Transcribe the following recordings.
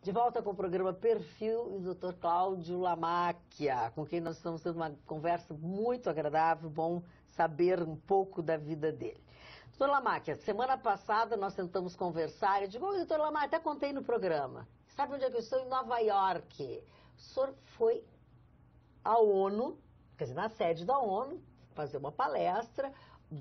De volta com o programa Perfil e o Dr. Cláudio Lamacchia, com quem nós estamos tendo uma conversa muito agradável, bom saber um pouco da vida dele. Dr. Lamacchia, semana passada nós tentamos conversar, eu digo, doutor Lamacchia, até contei no programa, sabe onde é que eu estou? Em Nova York. O senhor foi à ONU, quer dizer, na sede da ONU, fazer uma palestra,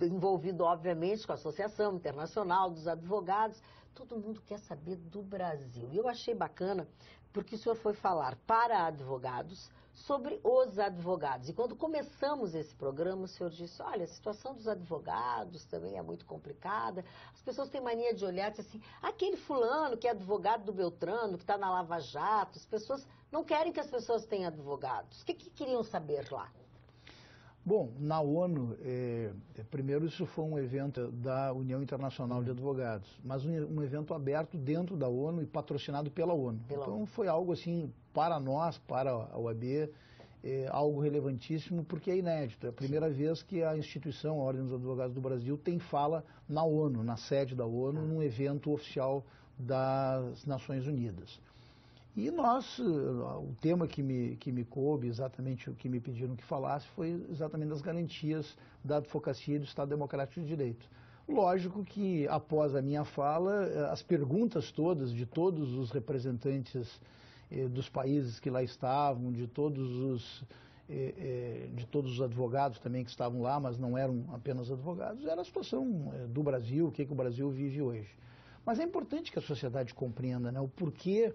envolvido, obviamente, com a Associação Internacional dos Advogados. Todo mundo quer saber do Brasil. E eu achei bacana, porque o senhor foi falar para advogados sobre os advogados. E quando começamos esse programa, o senhor disse, olha, a situação dos advogados também é muito complicada. As pessoas têm mania de olhar e dizer assim, aquele fulano que é advogado do Beltrano, que está na Lava Jato, as pessoas não querem que as pessoas tenham advogados. O que queriam saber lá? Bom, na ONU, primeiro isso foi um evento da União Internacional de Advogados, mas um evento aberto dentro da ONU e patrocinado pela ONU. Então foi algo assim, para nós, para a OAB, algo relevantíssimo porque é inédito. É a primeira vez que a instituição, a Ordem dos Advogados do Brasil, tem fala na ONU, na sede da ONU, num evento oficial das Nações Unidas. E nós, o tema que me coube, exatamente o que me pediram que falasse, foi exatamente das garantias da advocacia e do Estado Democrático de Direito. Lógico que, após a minha fala, as perguntas todas de todos os representantes dos países que lá estavam, de todos os advogados também que estavam lá, mas não eram apenas advogados, era a situação do Brasil, o que o Brasil vive hoje. Mas é importante que a sociedade compreenda, né, o porquê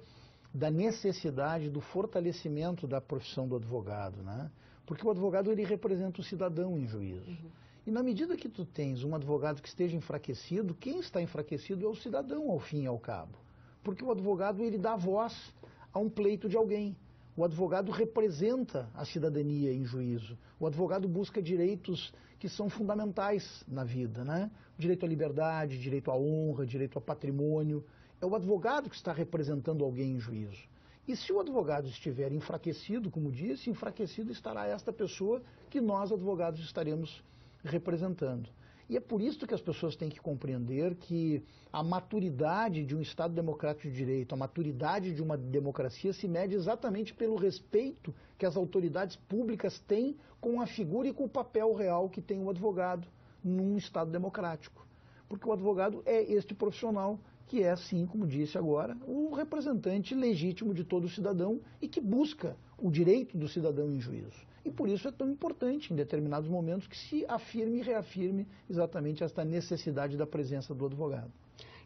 da necessidade do fortalecimento da profissão do advogado, né? Porque o advogado, ele representa o cidadão em juízo. E na medida que tu tens um advogado que esteja enfraquecido, quem está enfraquecido é o cidadão, ao fim e ao cabo. Porque o advogado, ele dá voz a um pleito de alguém. O advogado representa a cidadania em juízo. O advogado busca direitos que são fundamentais na vida, né? Direito à liberdade, direito à honra, direito ao patrimônio. É o advogado que está representando alguém em juízo. E se o advogado estiver enfraquecido, como disse, enfraquecido estará esta pessoa que nós, advogados, estaremos representando. E é por isso que as pessoas têm que compreender que a maturidade de um Estado democrático de direito, a maturidade de uma democracia se mede exatamente pelo respeito que as autoridades públicas têm com a figura e com o papel real que tem o advogado num Estado democrático. Porque o advogado é este profissional que é, assim como disse agora, o representante legítimo de todo cidadão e que busca o direito do cidadão em juízo. E por isso é tão importante, em determinados momentos, que se afirme e reafirme exatamente esta necessidade da presença do advogado.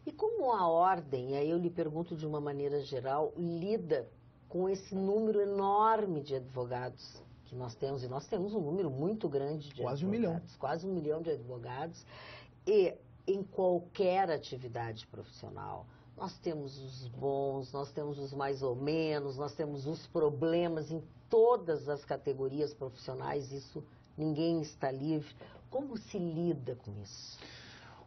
E como a ordem, aí eu lhe pergunto de uma maneira geral, lida com esse número enorme de advogados que nós temos, e nós temos um número muito grande de quase advogados, quase 1 milhão de advogados, e em qualquer atividade profissional, nós temos os bons, nós temos os mais ou menos, nós temos os problemas em todas as categorias profissionais, isso ninguém está livre. Como se lida com isso?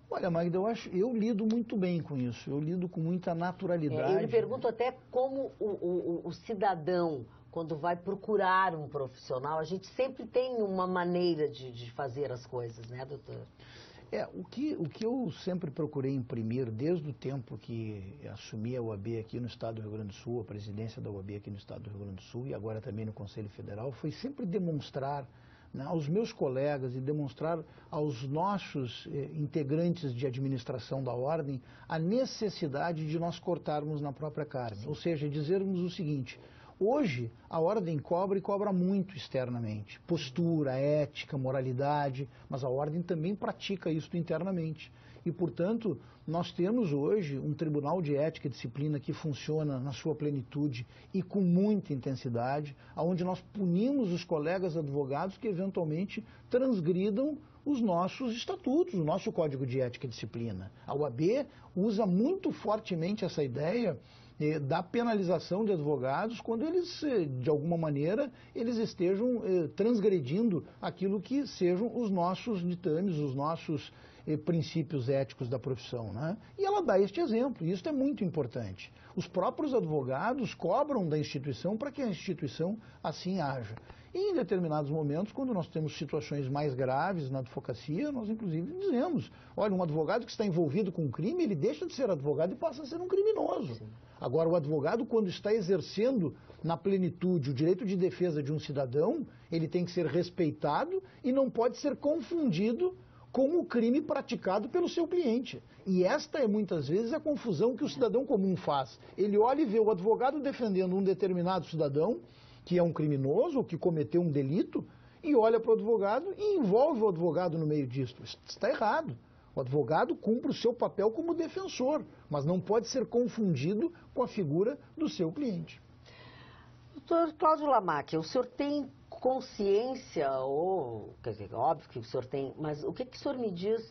Olha, Magda, eu lido muito bem com isso, eu lido com muita naturalidade. Eu lhe pergunto até como o cidadão, quando vai procurar um profissional, a gente sempre tem uma maneira de fazer as coisas, né, doutor? O que eu sempre procurei imprimir, desde o tempo que assumi a OAB aqui no Estado do Rio Grande do Sul, a presidência da OAB aqui no Estado do Rio Grande do Sul e agora também no Conselho Federal, foi sempre demonstrar, né, aos meus colegas e demonstrar aos nossos integrantes de administração da Ordem a necessidade de nós cortarmos na própria carne. Ou seja, dizermos o seguinte: hoje, a Ordem cobra e cobra muito externamente. Postura, ética, moralidade, mas a Ordem também pratica isso internamente. E, portanto, nós temos hoje um Tribunal de Ética e Disciplina que funciona na sua plenitude e com muita intensidade, onde nós punimos os colegas advogados que eventualmente transgridam os nossos estatutos, o nosso Código de Ética e Disciplina. A OAB usa muito fortemente essa ideia da penalização de advogados quando eles, de alguma maneira, eles estejam transgredindo aquilo que sejam os nossos ditames, os nossos princípios éticos da profissão, né? E ela dá este exemplo, e isso é muito importante. Os próprios advogados cobram da instituição para que a instituição assim haja. E em determinados momentos, quando nós temos situações mais graves na advocacia, nós inclusive dizemos, olha, um advogado que está envolvido com um crime, ele deixa de ser advogado e passa a ser um criminoso. Sim. Agora, o advogado, quando está exercendo na plenitude o direito de defesa de um cidadão, ele tem que ser respeitado e não pode ser confundido com o crime praticado pelo seu cliente. E esta é muitas vezes a confusão que o cidadão comum faz. Ele olha e vê o advogado defendendo um determinado cidadão, que é um criminoso ou que cometeu um delito, e olha para o advogado e envolve o advogado no meio disso. Isso está errado. O advogado cumpre o seu papel como defensor, mas não pode ser confundido com a figura do seu cliente. Doutor Cláudio Lamacchia, o senhor tem consciência, ou, quer dizer, óbvio que o senhor tem, mas o que o senhor me diz?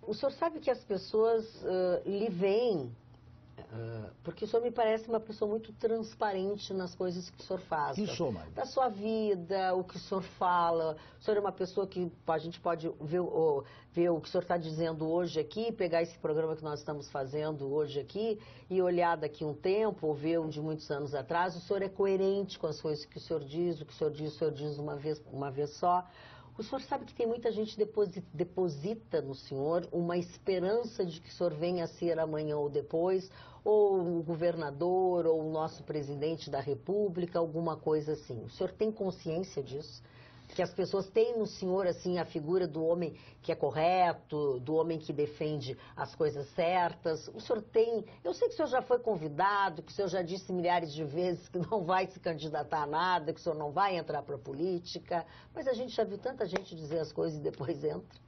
O senhor sabe que as pessoas lhe veem, porque o senhor me parece uma pessoa muito transparente nas coisas que o senhor faz. Isso, Mário. Da sua vida, o que o senhor fala. O senhor é uma pessoa que a gente pode ver o que o senhor está dizendo hoje aqui, pegar esse programa que nós estamos fazendo hoje aqui e olhar daqui um tempo, ou ver um de muitos anos atrás. O senhor é coerente com as coisas que o senhor diz, o senhor diz uma vez só. O senhor sabe que tem muita gente que deposita no senhor uma esperança de que o senhor venha a ser amanhã ou depois, ou o governador, ou o nosso presidente da República, alguma coisa assim. O senhor tem consciência disso? Que as pessoas têm no senhor, assim, a figura do homem que é correto, do homem que defende as coisas certas. O senhor tem... Eu sei que o senhor já foi convidado, que o senhor já disse milhares de vezes que não vai se candidatar a nada, que o senhor não vai entrar para a política, mas a gente já viu tanta gente dizer as coisas e depois entra.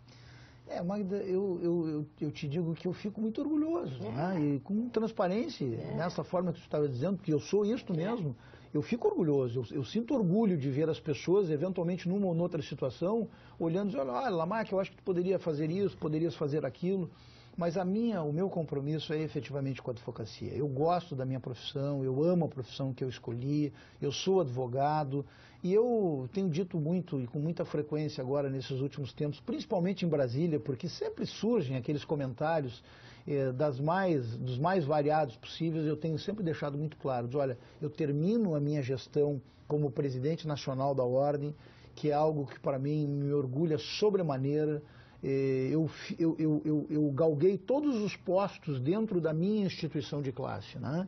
Magda, eu te digo que eu fico muito orgulhoso, né? E com transparência, nessa forma que você estava dizendo, porque eu sou isto mesmo, eu fico orgulhoso, eu sinto orgulho de ver as pessoas, eventualmente numa ou noutra situação, olhando e dizendo, olha, Lamacchia, eu acho que tu poderia fazer isso, poderias fazer aquilo, mas o meu compromisso é efetivamente com a advocacia. Eu gosto da minha profissão, eu amo a profissão que eu escolhi, eu sou advogado, e eu tenho dito muito e com muita frequência agora nesses últimos tempos, principalmente em Brasília, porque sempre surgem aqueles comentários dos mais variados possíveis, eu tenho sempre deixado muito claro, olha, eu termino a minha gestão como presidente nacional da Ordem, que é algo que para mim me orgulha sobremaneira. Eu galguei todos os postos dentro da minha instituição de classe, né?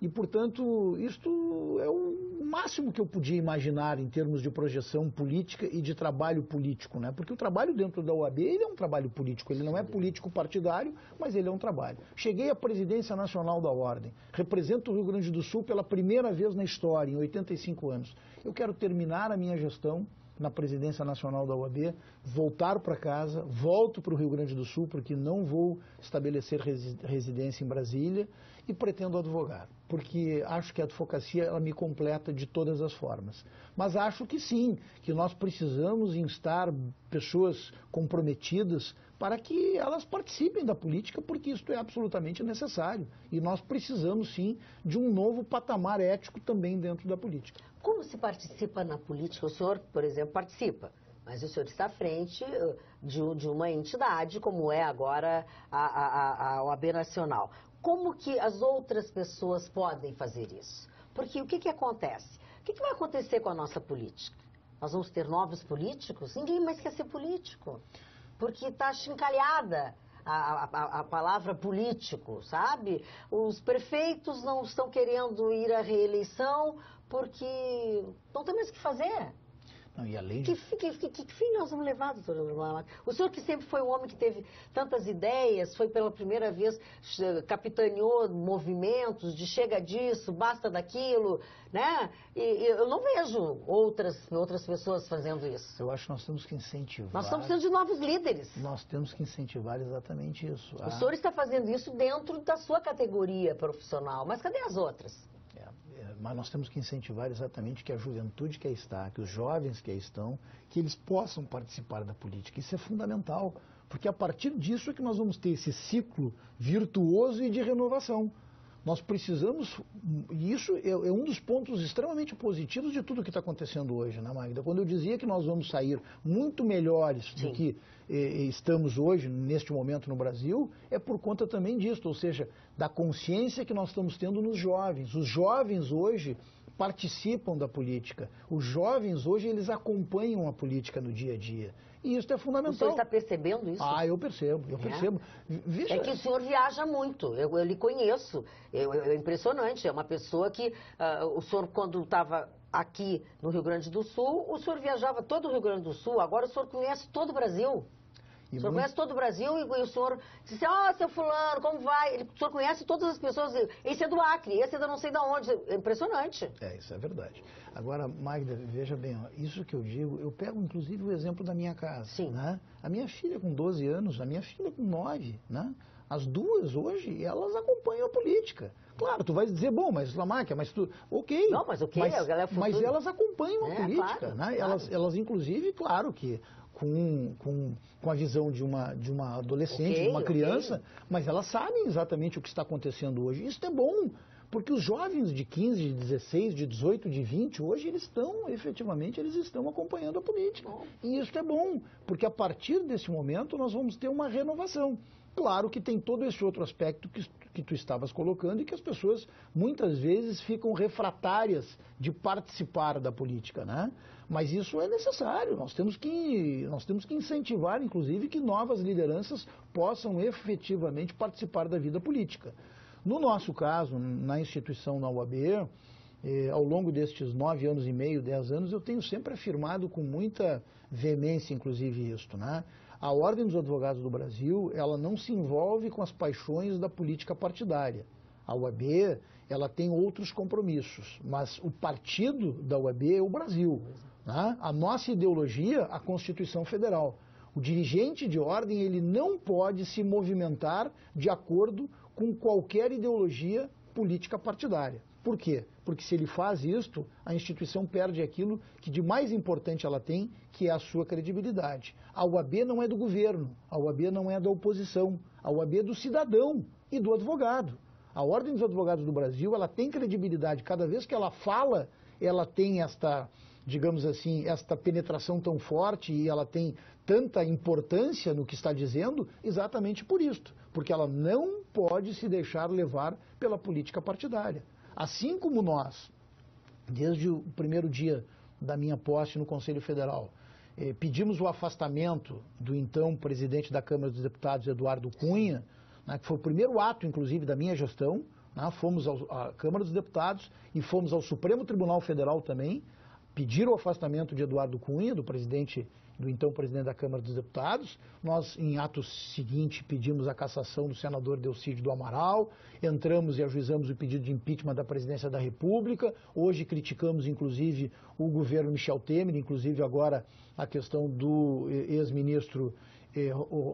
E, portanto, isto é o máximo que eu podia imaginar em termos de projeção política e de trabalho político, né? Porque o trabalho dentro da OAB, ele é um trabalho político, ele não é político partidário, mas ele é um trabalho. Cheguei à presidência nacional da Ordem, represento o Rio Grande do Sul pela primeira vez na história, em 85 anos. Eu quero terminar a minha gestão na presidência nacional da OAB, voltar para casa, volto para o Rio Grande do Sul, porque não vou estabelecer residência em Brasília e pretendo advogar, porque acho que a advocacia ela me completa de todas as formas. Mas acho que sim, que nós precisamos instar pessoas comprometidas para que elas participem da política, porque isso é absolutamente necessário. E nós precisamos sim de um novo patamar ético também dentro da política. Como se participa na política? O senhor, por exemplo, participa, mas o senhor está à frente de uma entidade como é agora a OAB Nacional. Como que as outras pessoas podem fazer isso? Porque o que acontece? O que vai acontecer com a nossa política? Nós vamos ter novos políticos? Ninguém mais quer ser político, porque está achincalhada a palavra político, sabe? Os prefeitos não estão querendo ir à reeleição porque não tem mais o que fazer. Não, e além que fim nós vamos levar, doutor Lamacchia? O senhor que sempre foi um homem que teve tantas ideias, foi pela primeira vez, capitaneou movimentos de chega disso, basta daquilo, né? E eu não vejo outras pessoas fazendo isso. Eu acho que nós temos que incentivar. Nós estamos precisando de novos líderes. Nós temos que incentivar exatamente isso. O senhor está fazendo isso dentro da sua categoria profissional, mas cadê as outras? Mas nós temos que incentivar exatamente que a juventude que aí está, que os jovens que aí estão, que eles possam participar da política. Isso é fundamental, porque a partir disso é que nós vamos ter esse ciclo virtuoso e de renovação. Nós precisamos, e isso é um dos pontos extremamente positivos de tudo que está acontecendo hoje, né, Magda? Quando eu dizia que nós vamos sair muito melhores do que estamos hoje, neste momento no Brasil, é por conta também disso, ou seja, da consciência que nós estamos tendo nos jovens. Os jovens hoje participam da política. Os jovens hoje eles acompanham a política no dia a dia. E isso é fundamental. O senhor está percebendo isso? Ah, eu percebo. Veja... É que o senhor viaja muito, eu lhe conheço, é impressionante, é uma pessoa que, o senhor quando estava aqui no Rio Grande do Sul, o senhor viajava todo o Rio Grande do Sul, agora o senhor conhece todo o Brasil. O senhor conhece todo o Brasil e o senhor disse, seu fulano, como vai? O senhor conhece todas as pessoas, esse é do Acre, esse é da não sei de onde, é impressionante. Isso é verdade. Agora, Magda, veja bem, ó, isso que eu digo, eu pego inclusive o exemplo da minha casa. Sim. Né? A minha filha com 12 anos, a minha filha com 9, né? As duas hoje, elas acompanham a política. Claro, tu vai dizer, bom, mas Lamáquia, mas tu... Ok. Não, mas o quê? Mas elas acompanham a política, claro, né? Claro. Elas inclusive, claro que... Com a visão de uma adolescente, de uma criança, mas elas sabem exatamente o que está acontecendo hoje. Isso é bom, porque os jovens de 15, de 16, de 18, de 20, hoje eles estão acompanhando a política. E isso é bom, porque a partir desse momento nós vamos ter uma renovação. Claro que tem todo esse outro aspecto que tu estavas colocando e que as pessoas muitas vezes ficam refratárias de participar da política, né? Mas isso é necessário, nós temos que incentivar, inclusive, que novas lideranças possam efetivamente participar da vida política. No nosso caso, na instituição, na UAB, ao longo destes 9 anos e meio, 10 anos, eu tenho sempre afirmado com muita veemência, inclusive, isto, né? A Ordem dos Advogados do Brasil, ela não se envolve com as paixões da política partidária. A UAB, ela tem outros compromissos, mas o partido da UAB é o Brasil. Né? A nossa ideologia, a Constituição Federal. O dirigente de ordem, ele não pode se movimentar de acordo com qualquer ideologia política partidária. Por quê? Porque se ele faz isto, a instituição perde aquilo que de mais importante ela tem, que é a sua credibilidade. A UAB não é do governo, a UAB não é da oposição, a UAB é do cidadão e do advogado. A Ordem dos Advogados do Brasil, ela tem credibilidade. Cada vez que ela fala, ela tem esta, digamos assim, esta penetração tão forte e ela tem tanta importância no que está dizendo, exatamente por isto. Porque ela não pode se deixar levar pela política partidária. Assim como nós, desde o primeiro dia da minha posse no Conselho Federal, pedimos o afastamento do então presidente da Câmara dos Deputados, Eduardo Cunha, né, que foi o primeiro ato, inclusive, da minha gestão, né, fomos à Câmara dos Deputados e fomos ao Supremo Tribunal Federal também, pedir o afastamento de Eduardo Cunha, do então presidente da Câmara dos Deputados. Nós, em ato seguinte, pedimos a cassação do senador Delcídio do Amaral, entramos e ajuizamos o pedido de impeachment da presidência da República. Hoje criticamos, inclusive, o governo Michel Temer, inclusive agora a questão do ex-ministro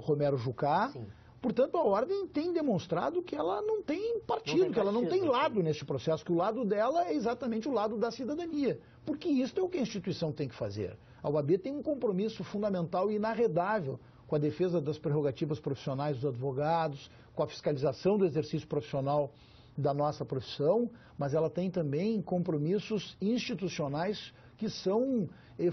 Romero Jucá. Sim. Portanto, a Ordem tem demonstrado que ela não tem partido, que ela não tem lado nesse processo, que o lado dela é exatamente o lado da cidadania. Porque isso é o que a instituição tem que fazer. A UAB tem um compromisso fundamental e inarredável com a defesa das prerrogativas profissionais dos advogados, com a fiscalização do exercício profissional da nossa profissão, mas ela tem também compromissos institucionais que são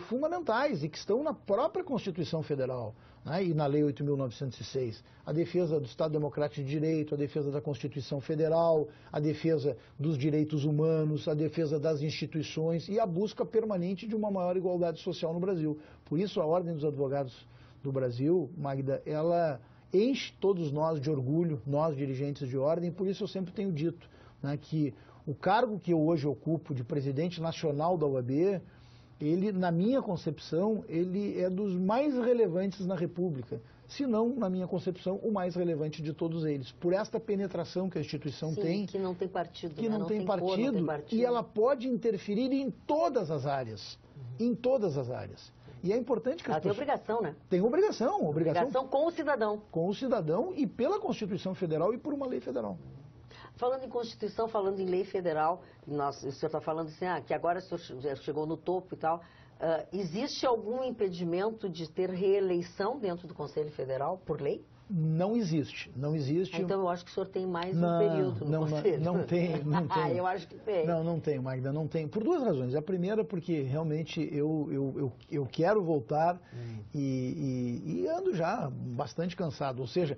fundamentais e que estão na própria Constituição Federal, né, e na Lei 8.906. A defesa do Estado Democrático de Direito, a defesa da Constituição Federal, a defesa dos direitos humanos, a defesa das instituições e a busca permanente de uma maior igualdade social no Brasil. Por isso, a Ordem dos Advogados do Brasil, Magda, ela enche todos nós de orgulho, nós dirigentes de ordem, por isso eu sempre tenho dito, né, que o cargo que eu hoje ocupo de presidente nacional da UAB, ele, na minha concepção, ele é dos mais relevantes na República, se não, na minha concepção, o mais relevante de todos eles, por esta penetração que a instituição tem. Que não tem partido. Que não tem partido, e ela pode interferir em todas as áreas, em todas as áreas. E é importante que ela tem obrigação, né? Tem obrigação. Obrigação com o cidadão. Com o cidadão e pela Constituição Federal e por uma lei federal. Falando em Constituição, falando em lei federal, o senhor está falando assim, que agora o senhor já chegou no topo e tal. Existe algum impedimento de ter reeleição dentro do Conselho Federal, por lei? Não existe, não existe. Então eu acho que o senhor tem mais um período no Conselho. Não tem. Eu acho que tem. Não tem, Magda, não tem. Por duas razões. A primeira porque realmente eu quero voltar e ando já bastante cansado. Ou seja,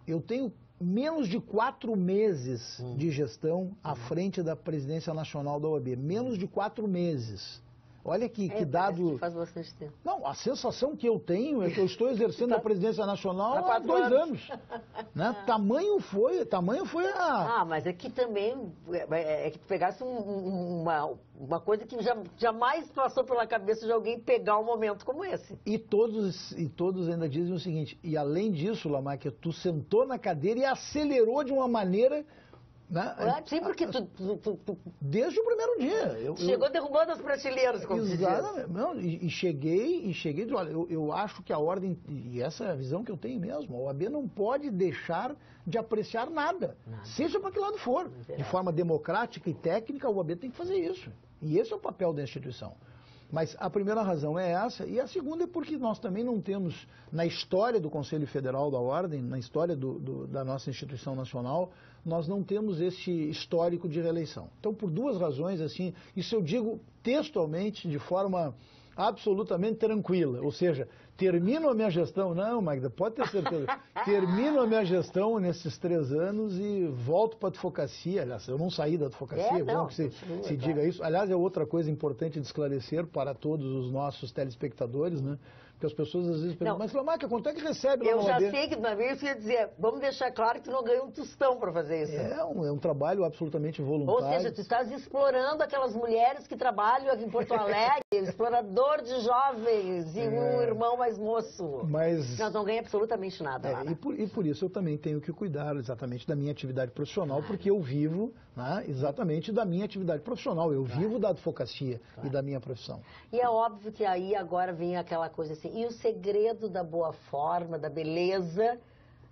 eu tenho menos de 4 meses de gestão à frente da presidência nacional da OAB. Menos de 4 meses. Olha que dado... Que faz bastante tempo. Não, a sensação que eu tenho é que eu estou exercendo a presidência nacional há 2 anos. Né? Tamanho foi a... Ah, mas é que também, é que tu pegasse uma coisa que jamais passou pela cabeça de alguém pegar um momento como esse. E todos ainda dizem o seguinte, e além disso, Lamáquia, tu sentou na cadeira e acelerou de uma maneira... Né? Sim, porque tu desde o primeiro dia. Chegou derrubando as prateleiras, como se diz. Não, e cheguei, olha, eu acho que a ordem, e essa é a visão que eu tenho mesmo, a OAB não pode deixar de apreciar nada. Seja para que lado for. De forma democrática e técnica, a OAB tem que fazer isso. E esse é o papel da instituição. Mas a primeira razão é essa, e a segunda é porque nós também não temos, na história do Conselho Federal da Ordem, na história da nossa instituição nacional, nós não temos esse histórico de reeleição. Então, por 2 razões, assim, isso eu digo textualmente, de forma absolutamente tranquila, ou seja, termino a minha gestão, não, Magda, pode ter certeza, termino a minha gestão nesses 3 anos e volto para a advocacia. Aliás, eu não saí da advocacia, é bom que se diga isso. Aliás, é outra coisa importante de esclarecer para todos os nossos telespectadores, né? Porque as pessoas às vezes perguntam, mas Lamáquia, quanto é que recebe lá na OAB? Eu já sei que uma vez eu ia dizer, vamos deixar claro que tu não ganha um tostão para fazer isso. É um trabalho absolutamente voluntário. Ou seja, tu estás explorando aquelas mulheres que trabalham aqui em Porto Alegre, explorador de jovens e um irmão mais moço. Mas nós não ganha absolutamente nada lá. Né? E por isso eu também tenho que cuidar exatamente da minha atividade profissional, porque eu vivo, né, exatamente da minha atividade profissional. Eu vivo da advocacia e da minha profissão. E é óbvio que aí agora vem aquela coisa assim, e o segredo da boa forma, da beleza,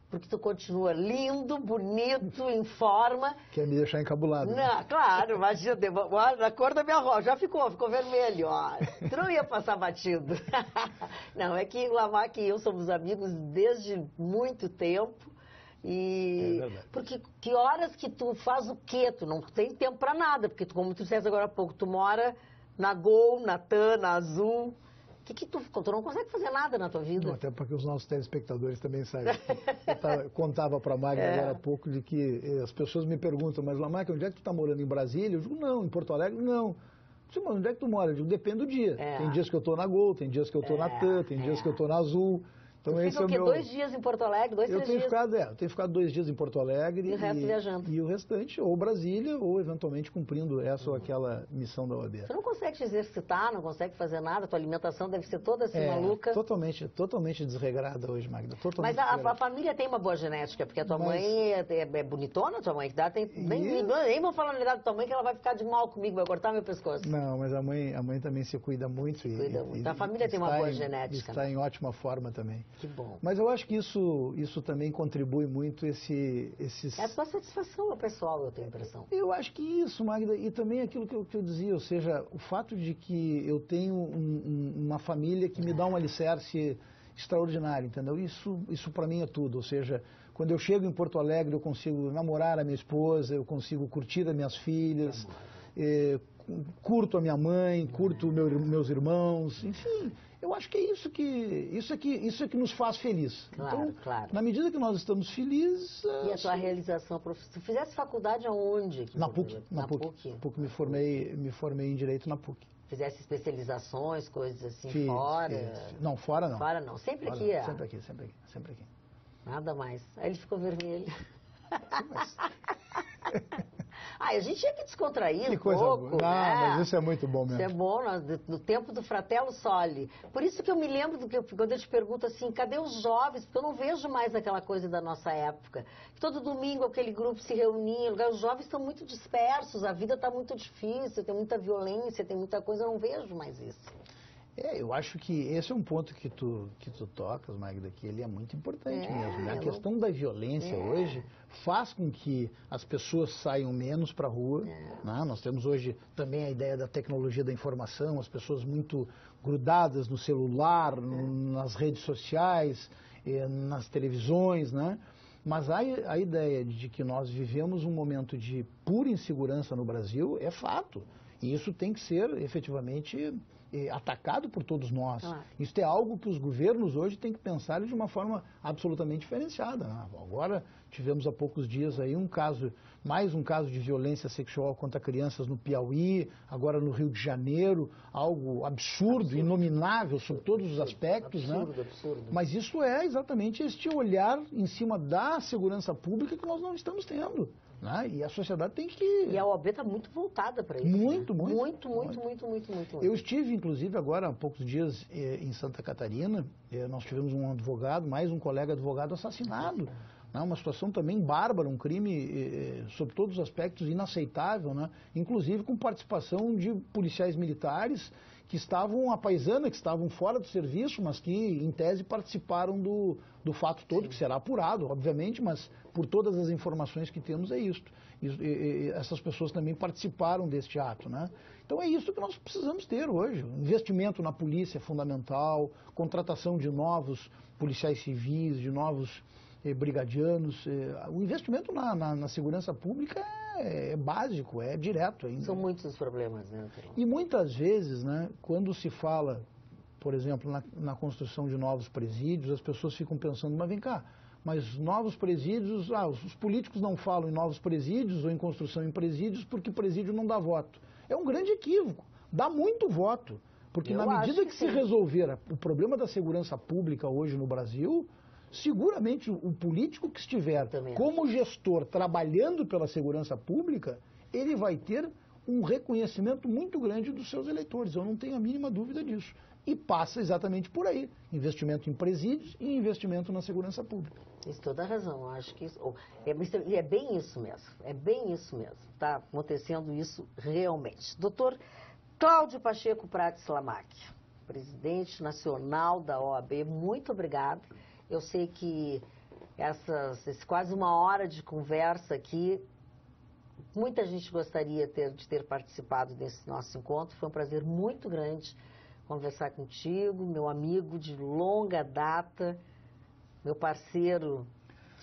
porque tu continua lindo, bonito, em forma. Quer me deixar encabulado. Não, claro, imagina, olha, a cor da minha rosa, já ficou vermelho, ó. Tu não ia passar batido. Não, é que o Lamáquia e eu somos amigos desde muito tempo. E porque que horas que tu faz o quê? Tu não tem tempo pra nada, porque como tu disseste agora há pouco, tu mora na Gol, na TAM, na Azul. Tu não consegue fazer nada na tua vida. Não, até porque os nossos telespectadores também saibam. Eu contava para a Magda agora há pouco de que as pessoas me perguntam, mas Lamáquia, onde é que tu está morando? Em Brasília? Eu digo, não. Em Porto Alegre? Não. Mas onde é que tu mora? Eu digo, depende do dia. Tem dias que eu estou na Gol, tem dias que eu estou na TAM, tem dias que eu estou na Azul. Então, esse é o quê? 2 dias em Porto Alegre? 2, 3 dias? Eu tenho ficado 2 dias em Porto Alegre. E o resto viajando. E o restante, ou Brasília, ou eventualmente cumprindo essa ou aquela missão da OAB. Você não consegue te exercitar, não consegue fazer nada, tua alimentação deve ser toda assim maluca. Totalmente desregrada hoje, Magda. Mas a família tem uma boa genética, porque a tua mãe é bonitona, tua mãe que dá, nem vou falar na idade da tua mãe que ela vai ficar de mal comigo, vai cortar meu pescoço. Não, mas a mãe também se cuida muito. Cuida muito. A família tem uma boa genética. Está em ótima forma também. Que bom. Mas eu acho que isso também contribui muito esses... É a tua satisfação pessoal, eu tenho a impressão. Eu acho que isso, Magda, e também aquilo que eu dizia, ou seja, o fato de que eu tenho uma família que me dá um alicerce extraordinário, entendeu? Isso para mim é tudo, ou seja, quando eu chego em Porto Alegre eu consigo namorar a minha esposa, eu consigo curtir as minhas filhas, curto a minha mãe, curto meus irmãos, enfim... Eu acho que é isso que nos faz feliz. Claro, então, claro. Na medida que nós estamos felizes... E a tua realização profissional? Tu fizesse faculdade aonde? Na PUC. Na PUC. Me formei em Direito na PUC. Fizesse especializações, coisas assim, Fiz. Não, fora não. Fora não. Sempre fora aqui, não. Sempre aqui. Nada mais. Aí ele ficou vermelho. Mas... A gente tinha que descontrair um pouco, boa. Mas isso é muito bom mesmo. Isso é bom, no tempo do Fratello Soli. Por isso que eu me lembro quando eu te pergunto assim, cadê os jovens? Porque eu não vejo mais aquela coisa da nossa época. Todo domingo aquele grupo se reunia, os jovens estão muito dispersos, a vida está muito difícil, tem muita violência, tem muita coisa, eu não vejo mais isso. Eu acho que esse é um ponto que tu tocas, Magda, que ele é muito importante mesmo. Né? A questão da violência hoje faz com que as pessoas saiam menos para a rua. Né? Nós temos hoje também a ideia da tecnologia da informação, as pessoas muito grudadas no celular, nas redes sociais, nas televisões, né? Mas a ideia de que nós vivemos um momento de pura insegurança no Brasil é fato. E isso tem que ser efetivamente atacado por todos nós. Claro. Isso é algo que os governos hoje têm que pensar de uma forma absolutamente diferenciada, né? Agora tivemos há poucos dias aí mais um caso de violência sexual contra crianças no Piauí, agora no Rio de Janeiro, algo absurdo. Inominável sob todos os aspectos, absurdo, né? Absurdo. Mas isso é exatamente este olhar em cima da segurança pública que nós não estamos tendo. Né? E a sociedade tem que... E a OAB está muito voltada para isso. Muito. Muito. Eu estive, inclusive, agora há poucos dias em Santa Catarina. Nós tivemos um advogado, mais um colega advogado assassinado. Né? Uma situação também bárbara, um crime, sob todos os aspectos, inaceitável. Né? Inclusive com participação de policiais militares que estavam à paisana, que estavam fora do serviço, mas que, em tese, participaram do fato todo, sim, que será apurado, obviamente, mas por todas as informações que temos é isto. Essas pessoas também participaram deste ato, né? Então é isso que nós precisamos ter hoje. O investimento na polícia é fundamental, contratação de novos policiais civis, de novos brigadianos. O investimento na segurança pública é básico, é direto ainda. São muitos os problemas, né? E muitas vezes, né, quando se fala, por exemplo, na construção de novos presídios, as pessoas ficam pensando, mas vem cá, mas novos presídios, os políticos não falam em novos presídios ou em construção em presídios porque presídio não dá voto. É um grande equívoco, dá muito voto, porque na medida que se resolver o problema da segurança pública hoje no Brasil, seguramente o político que estiver como gestor trabalhando pela segurança pública, ele vai ter um reconhecimento muito grande dos seus eleitores. Eu não tenho a mínima dúvida disso. E passa exatamente por aí. Investimento em presídios e investimento na segurança pública. Isso, toda a razão. Eu acho que isso, é bem isso mesmo. É bem isso mesmo. Está acontecendo isso realmente. Doutor Cláudio Pacheco Prates Lamacchia, presidente nacional da OAB, muito obrigada. Eu sei que quase uma hora de conversa aqui, muita gente gostaria de ter participado desse nosso encontro. Foi um prazer muito grande conversar contigo, meu amigo de longa data, meu parceiro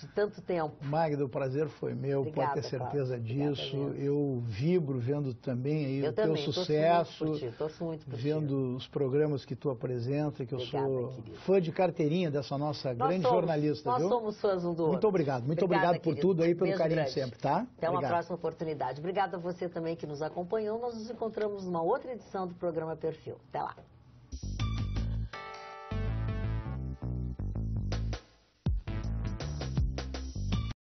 de tanto tempo. Magda, o prazer foi meu, obrigada, pode ter certeza disso. Obrigada, eu vibro vendo também aí o teu sucesso, torço muito por vendo os programas que tu apresenta, que eu sou fã de carteirinha dessa nossa grande jornalista. Nós somos fãs um do outro. Muito obrigado por querido. Tudo aí, pelo Beijo carinho grande. sempre, tá? Até uma próxima oportunidade. Obrigada a você também que nos acompanhou. Nós nos encontramos numa outra edição do programa Perfil. Até lá.